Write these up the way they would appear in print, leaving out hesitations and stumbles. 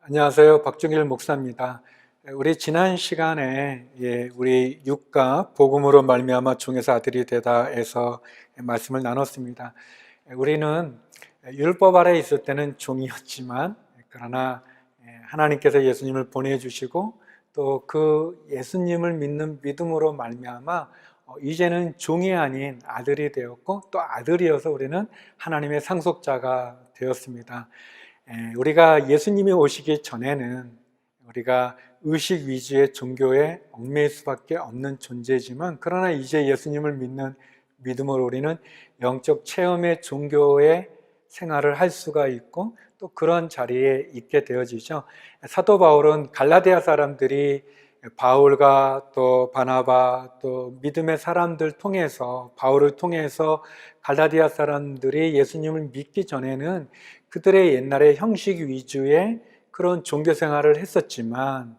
안녕하세요. 박종일 목사입니다. 우리 지난 시간에 우리 육가 복음으로 말미암아 종에서 아들이 되다에서 말씀을 나눴습니다. 우리는 율법 아래 있을 때는 종이었지만 그러나 하나님께서 예수님을 보내주시고 또 그 예수님을 믿는 믿음으로 말미암아 이제는 종이 아닌 아들이 되었고 또 아들이어서 우리는 하나님의 상속자가 되었습니다. 우리가 예수님이 오시기 전에는 우리가 의식 위주의 종교에 얽매일 수밖에 없는 존재지만 그러나 이제 예수님을 믿는 믿음으로 우리는 영적 체험의 종교의 생활을 할 수가 있고 또 그런 자리에 있게 되어지죠. 사도 바울은 갈라디아 사람들이 바울과 또 바나바 또 믿음의 사람들 통해서 바울을 통해서 갈라디아 사람들이 예수님을 믿기 전에는 그들의 옛날에 형식 위주의 그런 종교 생활을 했었지만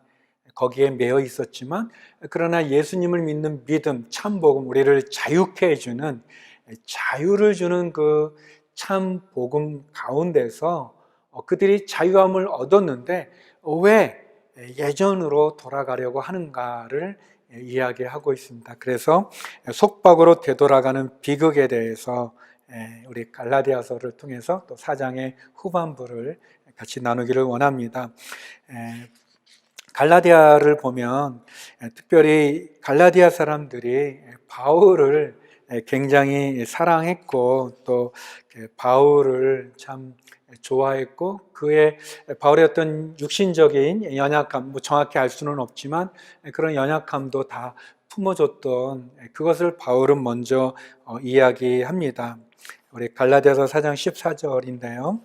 거기에 매여 있었지만 그러나 예수님을 믿는 믿음, 참 복음, 우리를 자유케 해주는 자유를 주는 그 참 복음 가운데서 그들이 자유함을 얻었는데 왜 예전으로 돌아가려고 하는가를 이야기하고 있습니다. 그래서 속박으로 되돌아가는 비극에 대해서 우리 갈라디아서를 통해서 또 4장의 후반부를 같이 나누기를 원합니다. 갈라디아를 보면 특별히 갈라디아 사람들이 바울을 굉장히 사랑했고 또 바울을 참 좋아했고 그의 바울의 어떤 육신적인 연약함, 정확히 알 수는 없지만 그런 연약함도 다 품어줬던 그것을 바울은 먼저 이야기합니다. 우리 갈라디아서 4장 14절인데요.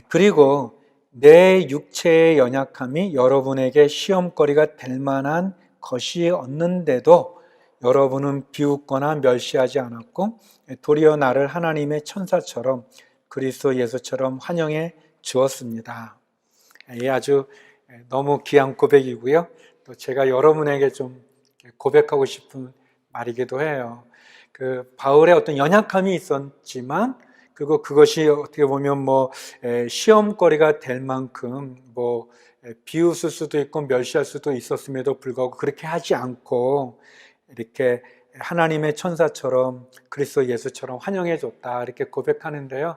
그리고 내 육체의 연약함이 여러분에게 시험거리가 될 만한 것이 없는데도 여러분은 비웃거나 멸시하지 않았고 도리어 나를 하나님의 천사처럼 그리스도 예수처럼 환영해 주었습니다. 아주 너무 귀한 고백이고요. 또 제가 여러분에게 좀 고백하고 싶은 말이기도 해요. 그 바울의 어떤 연약함이 있었지만 그것이 어떻게 보면 시험거리가 될 만큼 비웃을 수도 있고 멸시할 수도 있었음에도 불구하고 그렇게 하지 않고 이렇게 하나님의 천사처럼 그리스도 예수처럼 환영해 줬다 이렇게 고백하는데요.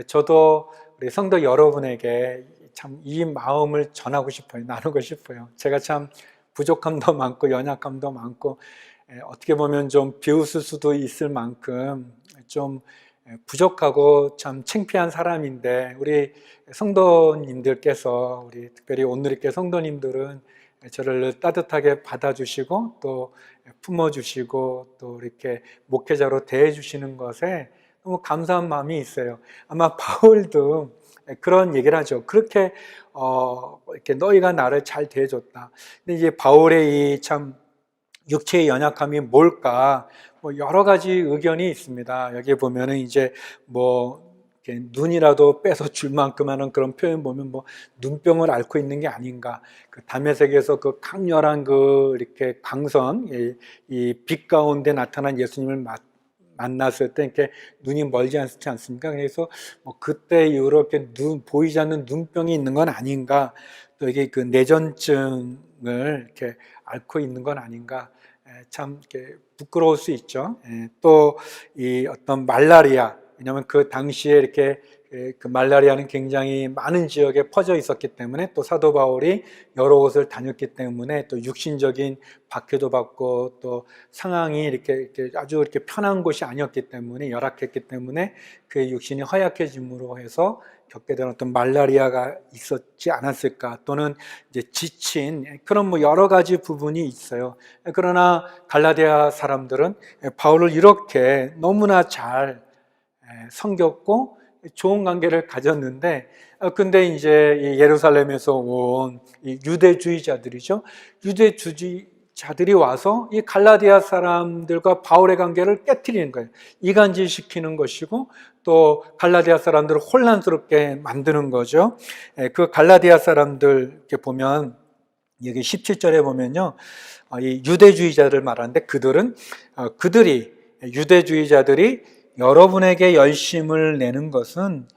저도 우리 성도 여러분에게 참 이 마음을 전하고 싶어요. 나누고 싶어요. 제가 참 부족함도 많고 연약함도 많고 어떻게 보면 좀 비웃을 수도 있을 만큼 좀 부족하고 참 창피한 사람인데 우리 성도님들께서 우리 특별히 온누리교회 성도님들은 저를 따뜻하게 받아주시고 또 품어주시고 또 이렇게 목회자로 대해주시는 것에 너무 감사한 마음이 있어요. 아마 바울도 그런 얘기를 하죠. 그렇게 이렇게 너희가 나를 잘 대해줬다. 근데 이제 바울의 이 참 육체의 연약함이 뭘까? 여러 가지 의견이 있습니다. 여기 보면은 이제 이렇게 눈이라도 빼서 줄 만큼 하는 그런 표현 보면 눈병을 앓고 있는 게 아닌가. 그 담에색에서 그 강렬한 이렇게 광선, 이 빛 가운데 나타난 예수님을 만났을 때 이렇게 눈이 멀지 않지 않습니까? 그래서 그때 이후로 이렇게 보이지 않는 눈병이 있는 건 아닌가. 또 이게 그 내전증을 이렇게 앓고 있는 건 아닌가. 참 이렇게 부끄러울 수 있죠. 또 이 어떤 말라리아, 왜냐하면 그 당시에 이렇게 그 말라리아는 굉장히 많은 지역에 퍼져 있었기 때문에 또 사도 바울이 여러 곳을 다녔기 때문에 또 육신적인 박해도 받고 또 상황이 이렇게 아주 이렇게 편한 곳이 아니었기 때문에 열악했기 때문에 그의 육신이 허약해짐으로 해서 겪게 된 어떤 말라리아가 있었지 않았을까 또는 이제 지친 그런 여러 가지 부분이 있어요. 그러나 갈라디아 사람들은 바울을 이렇게 너무나 잘 섬겼고 좋은 관계를 가졌는데 근데 이제 예루살렘에서 온 유대주의자들이죠. 유대주의자들이 와서 이 갈라디아 사람들과 바울의 관계를 깨트리는 거예요. 이간질시키는 것이고 또 갈라디아 사람들을 혼란스럽게 만드는 거죠. 그 갈라디아 사람들 이렇게 보면 여기 17절에 보면요. 이 유대주의자를 말하는데 유대주의자들이 여러분에게 열심을 내는 것은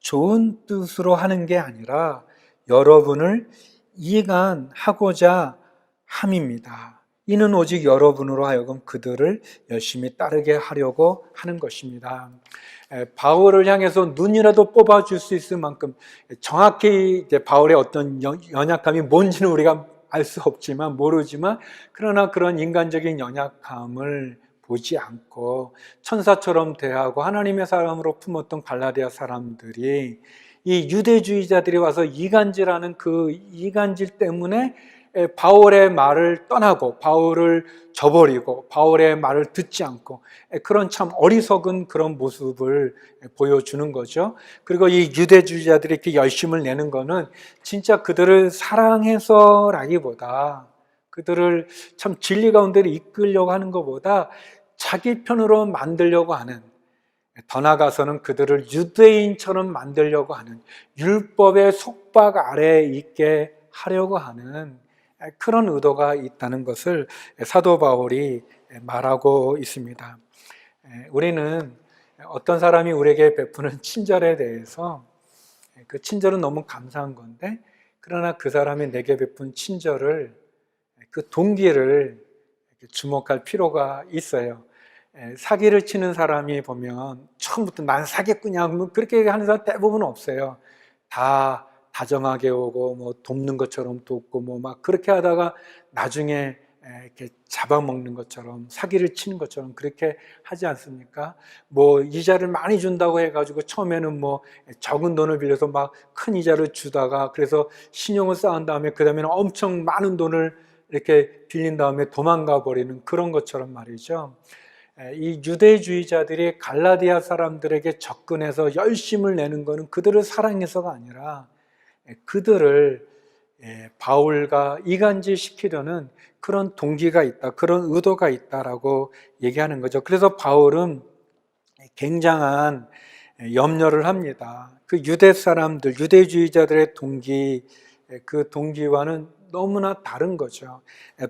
좋은 뜻으로 하는 게 아니라 여러분을 이간하고자 함입니다. 이는 오직 여러분으로 하여금 그들을 열심히 따르게 하려고 하는 것입니다. 바울을 향해서 눈이라도 뽑아줄 수 있을 만큼 정확히 이제 바울의 어떤 연약함이 뭔지는 우리가 알 수 없지만 모르지만 그러나 그런 인간적인 연약함을 보지 않고 천사처럼 대하고 하나님의 사람으로 품었던 갈라디아 사람들이 이 유대주의자들이 와서 이간질하는 그 이간질 때문에 바울의 말을 떠나고 바울을 저버리고 바울의 말을 듣지 않고 그런 참 어리석은 그런 모습을 보여주는 거죠. 그리고 이 유대주의자들이 이렇게 열심을 내는 거는 진짜 그들을 사랑해서라기보다 그들을 참 진리 가운데로 이끌려고 하는 것보다 자기 편으로 만들려고 하는, 더 나아가서는 그들을 유대인처럼 만들려고 하는, 율법의 속박 아래에 있게 하려고 하는 그런 의도가 있다는 것을 사도 바울이 말하고 있습니다. 우리는 어떤 사람이 우리에게 베푸는 친절에 대해서 그 친절은 너무 감사한 건데, 그러나 그 사람이 내게 베푼 친절을, 그 동기를 주목할 필요가 있어요. 사기를 치는 사람이 보면 처음부터 난 사기꾼이야 그렇게 하는 사람 대부분 없어요. 다 다정하게 오고 뭐 돕는 것처럼 돕고 뭐 막 그렇게 하다가 나중에 이렇게 잡아먹는 것처럼 사기를 치는 것처럼 그렇게 하지 않습니까? 뭐 이자를 많이 준다고 해가지고 처음에는 뭐 적은 돈을 빌려서 막 큰 이자를 주다가 그래서 신용을 쌓은 다음에 그 다음에는 엄청 많은 돈을 이렇게 빌린 다음에 도망가 버리는 그런 것처럼 말이죠. 이 유대주의자들이 갈라디아 사람들에게 접근해서 열심을 내는 것은 그들을 사랑해서가 아니라 그들을 바울과 이간질시키려는 그런 동기가 있다, 그런 의도가 있다라고 얘기하는 거죠. 그래서 바울은 굉장한 염려를 합니다. 그 유대 사람들, 유대주의자들의 동기, 그 동기와는 너무나 다른 거죠.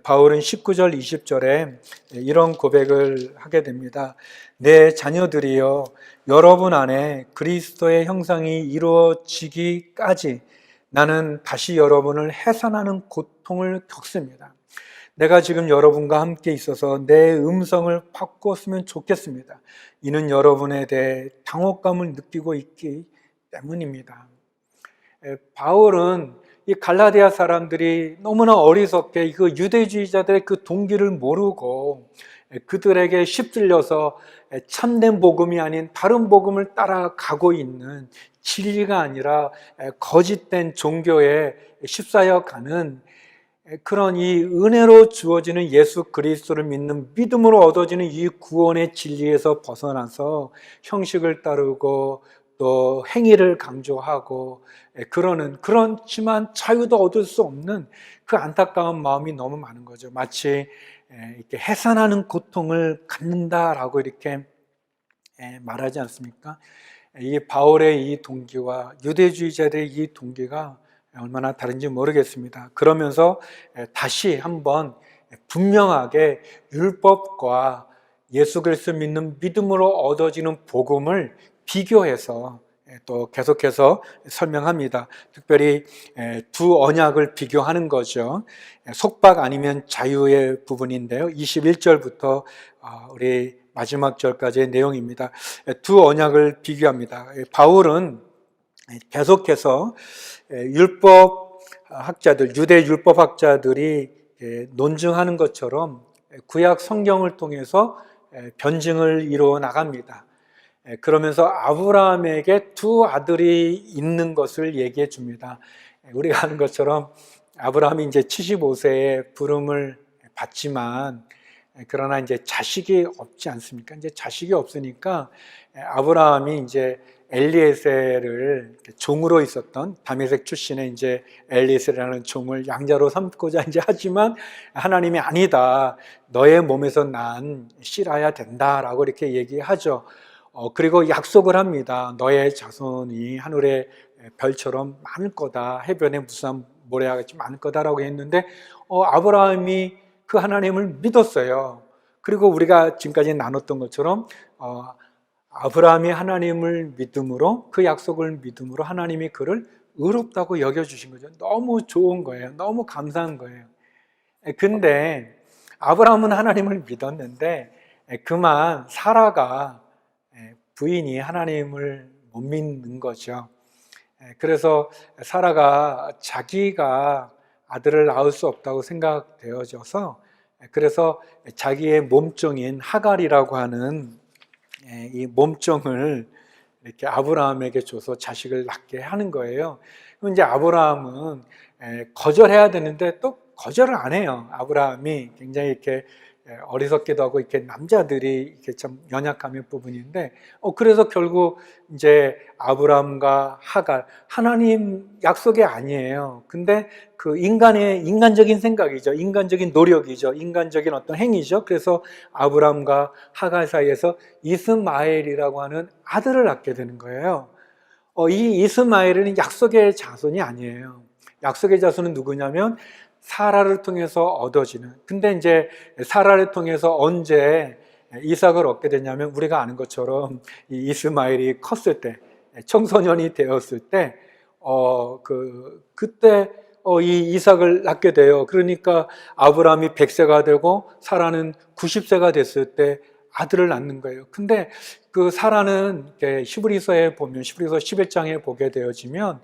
바울은 19절, 20절에 이런 고백을 하게 됩니다. 내 자녀들이여, 여러분 안에 그리스도의 형상이 이루어지기까지 나는 다시 여러분을 해산하는 고통을 겪습니다. 내가 지금 여러분과 함께 있어서 내 음성을 바꿨으면 좋겠습니다. 이는 여러분에 대해 당혹감을 느끼고 있기 때문입니다. 바울은 이 갈라디아 사람들이 너무나 어리석게 그 유대주의자들의 그 동기를 모르고 그들에게 휩쓸려서 참된 복음이 아닌 다른 복음을 따라가고 있는, 진리가 아니라 거짓된 종교에 휩싸여 가는 그런 이 은혜로 주어지는 예수 그리스도를 믿는 믿음으로 얻어지는 이 구원의 진리에서 벗어나서 형식을 따르고 또 행위를 강조하고 그렇지만 자유도 얻을 수 없는 그 안타까운 마음이 너무 많은 거죠. 마치 이렇게 해산하는 고통을 갖는다라고 이렇게 말하지 않습니까? 이 바울의 이 동기와 유대주의자들의 이 동기가 얼마나 다른지 모르겠습니다. 그러면서 다시 한번 분명하게 율법과 예수 그리스도 믿는 믿음으로 얻어지는 복음을 비교해서 또 계속해서 설명합니다. 특별히 두 언약을 비교하는 거죠. 속박 아니면 자유의 부분인데요. 21절부터 우리 마지막 절까지의 내용입니다. 두 언약을 비교합니다. 바울은 계속해서 율법 학자들, 유대 율법 학자들이 논증하는 것처럼 구약 성경을 통해서 변증을 이루어 나갑니다. 그러면서 아브라함에게 두 아들이 있는 것을 얘기해 줍니다. 우리가 아는 것처럼 아브라함이 이제 75세에 부름을 받지만 그러나 이제 자식이 없지 않습니까? 이제 자식이 없으니까 아브라함이 이제 엘리에셀을 종으로 있었던 다메섹 출신의 이제 엘리에셀이라는 종을 양자로 삼고자 이제 하지만 하나님이 아니다. 너의 몸에서 난 씨라야 된다라고 이렇게 얘기하죠. 그리고 약속을 합니다. 너의 자손이 하늘의 별처럼 많을 거다. 해변에 무수한 모래같이 많을 거다라고 했는데 아브라함이 그 하나님을 믿었어요. 그리고 우리가 지금까지 나눴던 것처럼 아브라함이 하나님을 믿음으로, 그 약속을 믿음으로 하나님이 그를 의롭다고 여겨주신 거죠. 너무 좋은 거예요. 너무 감사한 거예요. 근데 아브라함은 하나님을 믿었는데 그만 사라가, 부인이 하나님을 못 믿는 거죠. 그래서 사라가 자기가 아들을 낳을 수 없다고 생각되어져서, 그래서 자기의 몸종인 하갈이라고 하는 이 몸종을 이렇게 아브라함에게 줘서 자식을 낳게 하는 거예요. 그럼 이제 아브라함은 거절해야 되는데 또 거절을 안 해요. 아브라함이 굉장히 이렇게 어리석기도 하고, 이렇게 남자들이 이렇게 참 연약함의 부분인데, 그래서 결국 이제 아브라함과 하갈, 하나님 약속이 아니에요. 근데 그 인간적인 생각이죠. 인간적인 노력이죠. 인간적인 어떤 행위죠. 그래서 아브라함과 하갈 사이에서 이스마엘이라고 하는 아들을 낳게 되는 거예요. 이 이스마엘은 약속의 자손이 아니에요. 약속의 자손은 누구냐면 사라를 통해서 얻어지는. 근데 이제 사라를 통해서 언제 이삭을 얻게 되냐면, 우리가 아는 것처럼 이 이스마엘이 컸을 때, 청소년이 되었을 때, 그때 이 이삭을 낳게 돼요. 그러니까 아브라함이 100세가 되고 사라는 90세가 됐을 때 아들을 낳는 거예요. 근데 그 사라는 히브리서에 보면, 히브리서 11장에 보게 되어지면,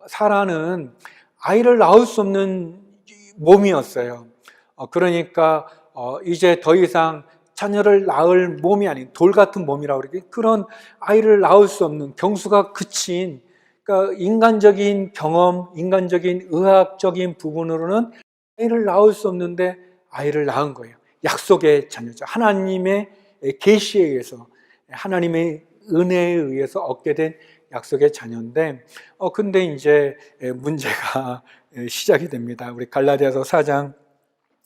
사라는 아이를 낳을 수 없는 몸이었어요. 그러니까 이제 더 이상 자녀를 낳을 몸이 아닌 돌 같은 몸이라고 그러지, 그런 아이를 낳을 수 없는 경수가 그친, 그러니까 인간적인 경험, 인간적인 의학적인 부분으로는 아이를 낳을 수 없는데 아이를 낳은 거예요. 약속의 자녀죠. 하나님의 계시에 의해서, 하나님의 은혜에 의해서 얻게 된 약속의 자녀인데, 근데 이제 문제가 시작이 됩니다. 우리 갈라디아서 4장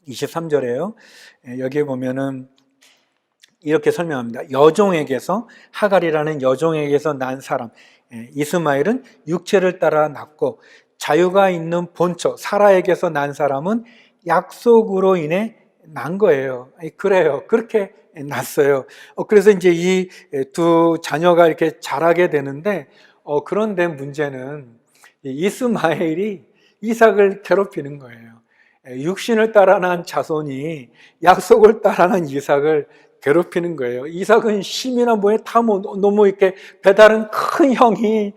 23절에요. 여기에 보면은 이렇게 설명합니다. 여종에게서, 하갈이라는 여종에게서 난 사람, 이스마엘은 육체를 따라 낳고, 자유가 있는 본처 사라에게서 난 사람은 약속으로 인해 난 거예요. 그래요. 그렇게 났어요. 그래서 이제 이 두 자녀가 이렇게 자라게 되는데, 그런데 문제는 이스마엘이 이삭을 괴롭히는 거예요. 육신을 따라 난 자손이 약속을 따라 난 이삭을 괴롭히는 거예요. 이삭은 심이나 뭐에 다 너무 이렇게 배다른 큰 형이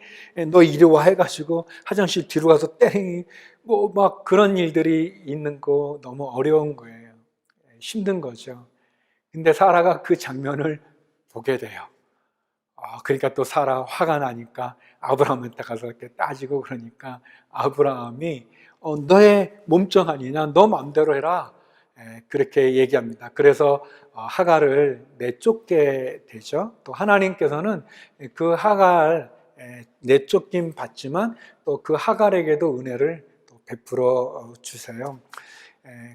너 이리 와 해가지고 화장실 뒤로 가서 때리니, 뭐 막 그런 일들이 있는 거 너무 어려운 거예요. 힘든 거죠. 근데 사라가 그 장면을 보게 돼요. 그러니까 또 사라 화가 나니까 아브라함한테 가서 이렇게 따지고, 그러니까 아브라함이 너의 몸종 아니냐, 너 마음대로 해라, 그렇게 얘기합니다. 그래서 하갈을 내쫓게 되죠. 또 하나님께서는 그 하갈 내쫓긴 받지만 또 그 하갈에게도 은혜를 또 베풀어 주세요.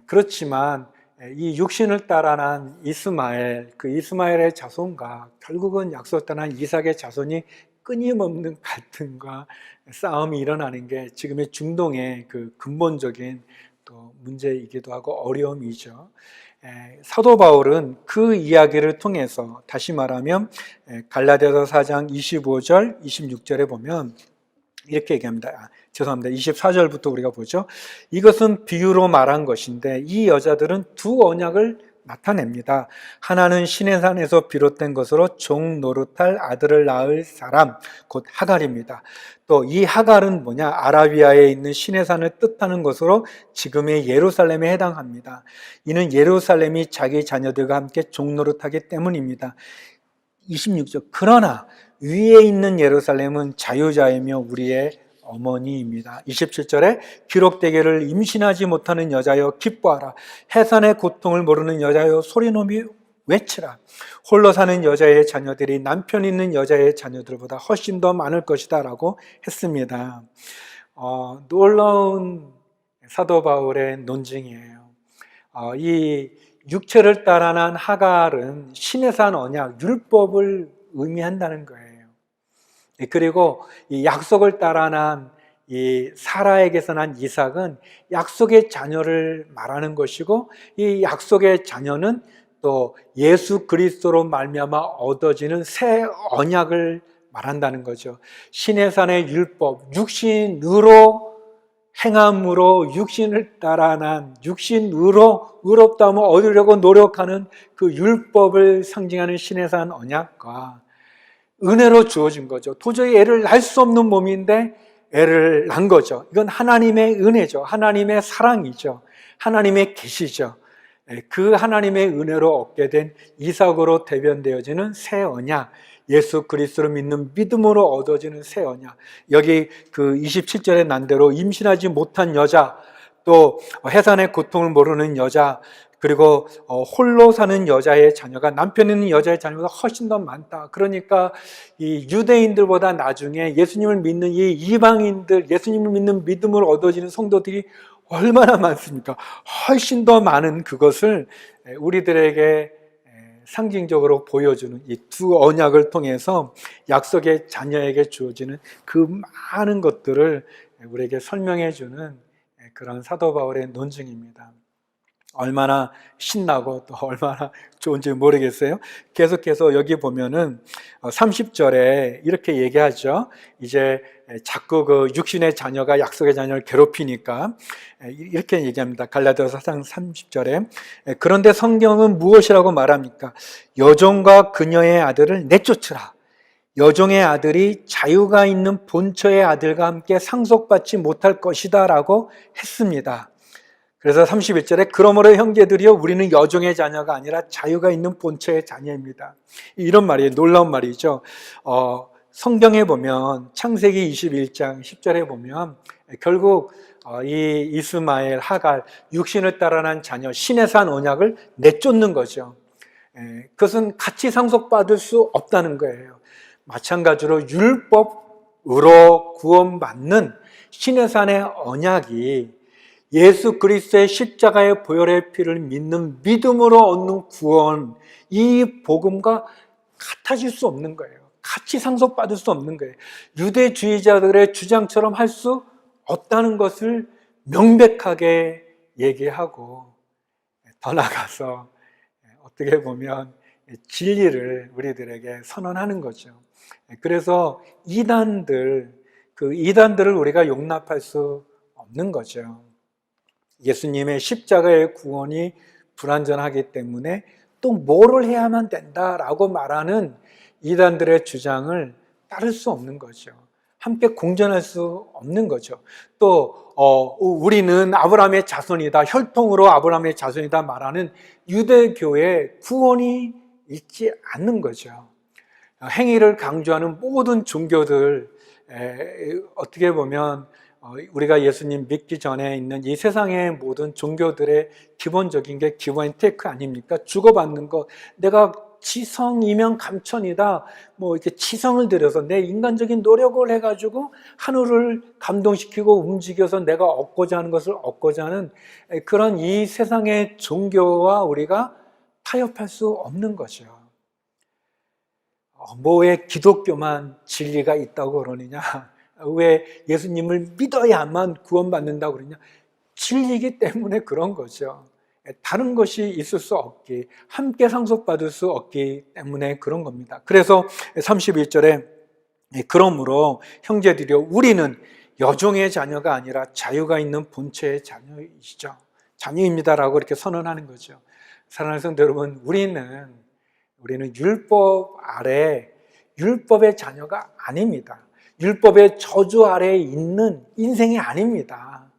그렇지만 이 육신을 따라 난 이스마엘, 그 이스마엘의 자손과 결국은 약속 따른 이삭의 자손이 끊임없는 갈등과 싸움이 일어나는 게 지금의 중동의 그 근본적인 또 문제이기도 하고 어려움이죠. 사도 바울은 그 이야기를 통해서, 다시 말하면 갈라디아서 4장 25절, 26절에 보면 이렇게 얘기합니다. 죄송합니다. 24절부터 우리가 보죠. 이것은 비유로 말한 것인데 이 여자들은 두 언약을 나타냅니다. 하나는 시내산에서 비롯된 것으로 종 노릇할 아들을 낳을 사람, 곧 하갈입니다. 또 이 하갈은 뭐냐? 아라비아에 있는 시내산을 뜻하는 것으로 지금의 예루살렘에 해당합니다. 이는 예루살렘이 자기 자녀들과 함께 종 노릇하기 때문입니다. 26절, 그러나 위에 있는 예루살렘은 자유자이며 우리의 어머니입니다. 27절에 기록되기를 임신하지 못하는 여자여 기뻐하라. 해산의 고통을 모르는 여자여 소리노미 외치라. 홀로 사는 여자의 자녀들이 남편 있는 여자의 자녀들보다 훨씬 더 많을 것이다 라고 했습니다. 놀라운 사도 바울의 논증이에요. 이 육체를 따라 난 하갈은 시내산 언약, 율법을 의미한다는 거예요. 그리고 이 약속을 따라 난 이 사라에게서 난 이삭은 약속의 자녀를 말하는 것이고, 이 약속의 자녀는 또 예수 그리스도로 말미암아 얻어지는 새 언약을 말한다는 거죠. 시내산의 율법, 육신으로 행함으로 육신을 따라 난 육신으로 의롭다 하면 얻으려고 노력하는 그 율법을 상징하는 시내산 언약과 은혜로 주어진 거죠. 도저히 애를 낳을 수 없는 몸인데 애를 낳은 거죠. 이건 하나님의 은혜죠. 하나님의 사랑이죠. 하나님의 계시죠. 그 하나님의 은혜로 얻게 된 이삭으로 대변되어지는 새 언약, 예수 그리스도를 믿는 믿음으로 얻어지는 새 언약. 여기 그 27절에 난대로 임신하지 못한 여자, 또 해산의 고통을 모르는 여자, 그리고 홀로 사는 여자의 자녀가 남편 있는 여자의 자녀보다 훨씬 더 많다. 그러니까 이 유대인들보다 나중에 예수님을 믿는 이 이방인들, 예수님을 믿는 믿음으로 얻어지는 성도들이 얼마나 많습니까? 훨씬 더 많은 그것을 우리들에게 상징적으로 보여주는 이 두 언약을 통해서 약속의 자녀에게 주어지는 그 많은 것들을 우리에게 설명해 주는 그런 사도 바울의 논증입니다. 얼마나 신나고 또 얼마나 좋은지 모르겠어요. 계속해서 여기 보면은 30절에 이렇게 얘기하죠. 이제 자꾸 그 육신의 자녀가 약속의 자녀를 괴롭히니까 이렇게 얘기합니다. 갈라디아서 4장 30절에 그런데 성경은 무엇이라고 말합니까? 여종과 그녀의 아들을 내쫓으라. 여종의 아들이 자유가 있는 본처의 아들과 함께 상속받지 못할 것이다 라고 했습니다. 그래서 31절에 그러므로 형제들이여 우리는 여종의 자녀가 아니라 자유가 있는 본처의 자녀입니다. 이런 말이에요. 놀라운 말이죠. 성경에 보면 창세기 21장 10절에 보면 결국 이 이스마엘, 하갈, 육신을 따라 난 자녀 시내산 언약을 내쫓는 거죠. 그것은 같이 상속받을 수 없다는 거예요. 마찬가지로 율법으로 구원받는 시내산의 언약이 예수 그리스도의 십자가의 보혈의 피를 믿는 믿음으로 얻는 구원, 이 복음과 같아질 수 없는 거예요. 같이 상속받을 수 없는 거예요. 유대주의자들의 주장처럼 할 수 없다는 것을 명백하게 얘기하고 더 나아가서 어떻게 보면 진리를 우리들에게 선언하는 거죠. 그래서 그 이단들을 우리가 용납할 수 없는 거죠. 예수님의 십자가의 구원이 불완전하기 때문에 또 뭐를 해야만 된다라고 말하는 이단들의 주장을 따를 수 없는 거죠. 함께 공존할 수 없는 거죠. 또 우리는 아브라함의 자손이다, 혈통으로 아브라함의 자손이다 말하는 유대교의 구원이 있지 않는 거죠. 행위를 강조하는 모든 종교들, 어떻게 보면 우리가 예수님 믿기 전에 있는 이 세상의 모든 종교들의 기본적인 게 기본 테크 아닙니까? 주고받는 것, 내가 지성이면 감천이다, 뭐 이렇게 지성을 들여서 내 인간적인 노력을 해가지고 하늘을 감동시키고 움직여서 내가 얻고자 하는 것을 얻고자 하는 그런 이 세상의 종교와 우리가 타협할 수 없는 거죠. 왜 기독교만 진리가 있다고 그러느냐? 왜 예수님을 믿어야만 구원받는다고 그러냐? 진리이기 때문에 그런 거죠. 다른 것이 있을 수 없기, 함께 상속받을 수 없기 때문에 그런 겁니다. 그래서 31절에 그러므로 형제들이여 우리는 여종의 자녀가 아니라 자유가 있는 본체의 자녀이시죠. 자녀입니다라고 이렇게 선언하는 거죠. 사랑하는 성도 여러분, 우리는 율법 아래 율법의 자녀가 아닙니다. 율법의 저주 아래에 있는 인생이 아닙니다.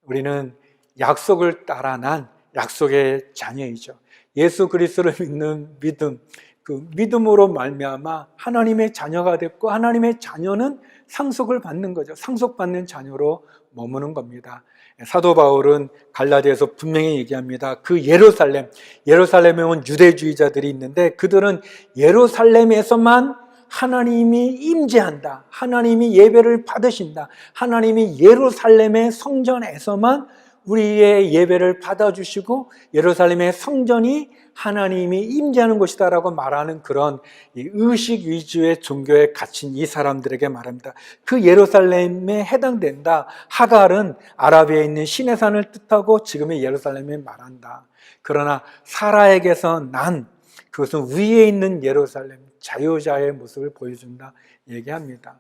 우리는 약속을 따라 난 약속의 자녀이죠. 예수 그리스도를 믿는 믿음, 그 믿음으로 말미암아 하나님의 자녀가 됐고 하나님의 자녀는 상속을 받는 거죠. 상속받는 자녀로 머무는 겁니다. 사도 바울은 갈라디아에서 분명히 얘기합니다. 그 예루살렘에 온 유대주의자들이 있는데 그들은 예루살렘에서만 하나님이 임재한다, 하나님이 예배를 받으신다, 하나님이 예루살렘의 성전에서만 우리의 예배를 받아주시고 예루살렘의 성전이 하나님이 임재하는 곳이다라고 말하는 그런 이 의식 위주의 종교에 갇힌 이 사람들에게 말합니다. 그 예루살렘에 해당된다. 하갈은 아라비아에 있는 시내산을 뜻하고 지금의 예루살렘에 말한다. 그러나 사라에게서 난 그것은 위에 있는 예루살렘, 자유자의 모습을 보여준다 얘기합니다.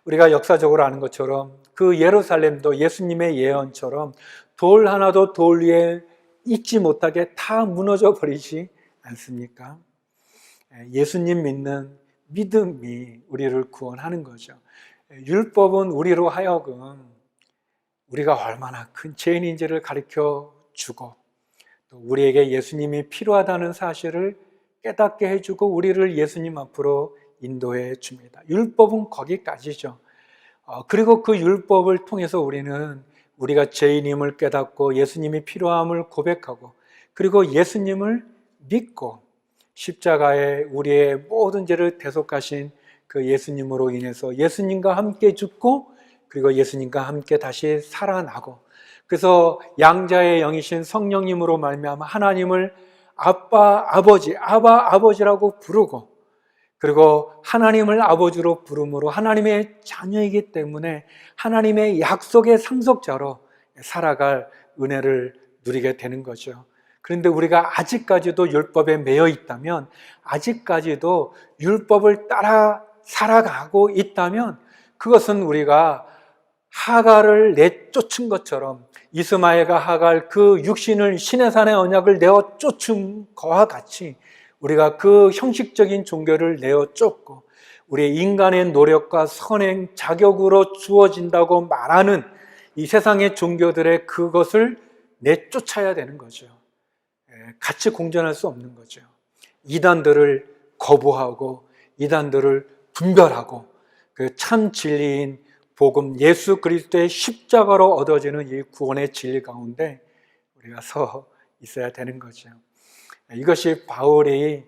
우리가 역사적으로 아는 것처럼 그 예루살렘도 예수님의 예언처럼 돌 하나도 돌 위에 있지 못하게 다 무너져 버리지 않습니까? 예수님 믿는 믿음이 우리를 구원하는 거죠. 율법은 우리로 하여금 우리가 얼마나 큰 죄인인지를 가르쳐 주고 또 우리에게 예수님이 필요하다는 사실을 깨닫게 해주고 우리를 예수님 앞으로 인도해 줍니다. 율법은 거기까지죠. 그리고 그 율법을 통해서 우리는 우리가 죄인임을 깨닫고 예수님이 필요함을 고백하고 그리고 예수님을 믿고 십자가에 우리의 모든 죄를 대속하신 그 예수님으로 인해서 예수님과 함께 죽고 그리고 예수님과 함께 다시 살아나고 그래서 양자의 영이신 성령님으로 말미암아 하나님을 아빠, 아버지, 아바, 아버지라고 부르고 그리고 하나님을 아버지로 부름으로 하나님의 자녀이기 때문에 하나님의 약속의 상속자로 살아갈 은혜를 누리게 되는 거죠. 그런데 우리가 아직까지도 율법에 매여 있다면 아직까지도 율법을 따라 살아가고 있다면 그것은 우리가 하갈을 내쫓은 것처럼 이스마엘과 하갈 그 육신을 시내산의 언약을 내어 쫓은 것과 같이 우리가 그 형식적인 종교를 내어 쫓고 우리의 인간의 노력과 선행, 자격으로 주어진다고 말하는 이 세상의 종교들의 그것을 내쫓아야 되는 거죠. 같이 공존할 수 없는 거죠. 이단들을 거부하고 이단들을 분별하고 그 참 진리인 복음 예수 그리스도의 십자가로 얻어지는 이 구원의 진리 가운데 우리가 서 있어야 되는 거죠. 이것이 바울이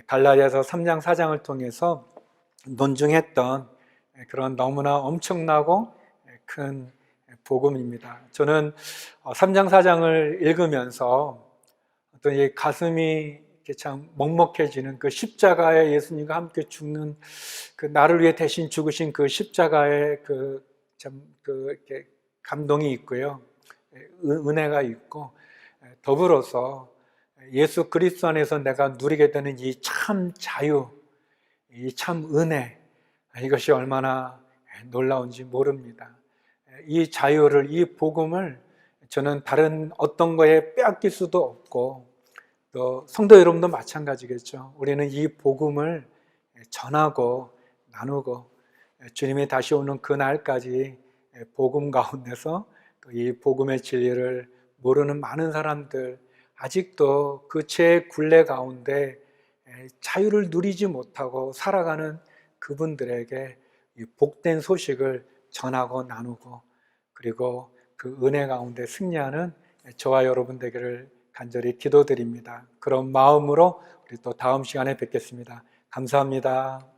갈라디아서 3장 4장을 통해서 논증했던 그런 너무나 엄청나고 큰 복음입니다. 저는 3장 4장을 읽으면서 어떤 이 가슴이 참 먹먹해지는 그 십자가에 예수님과 함께 죽는 그 나를 위해 대신 죽으신 그 십자가의 이렇게 감동이 있고요. 은혜가 있고 더불어서 예수 그리스도 안에서 내가 누리게 되는 이 참 자유, 이 참 은혜, 이것이 얼마나 놀라운지 모릅니다. 이 자유를, 이 복음을 저는 다른 어떤 거에 빼앗길 수도 없고 또 성도 여러분도 마찬가지겠죠. 우리는 이 복음을 전하고 나누고 주님이 다시 오는 그날까지 복음 가운데서 이 복음의 진리를 모르는 많은 사람들 아직도 그 죄 굴레 가운데 자유를 누리지 못하고 살아가는 그분들에게 복된 소식을 전하고 나누고 그리고 그 은혜 가운데 승리하는 저와 여러분 되기를 간절히 기도드립니다. 그런 마음으로 우리 또 다음 시간에 뵙겠습니다. 감사합니다.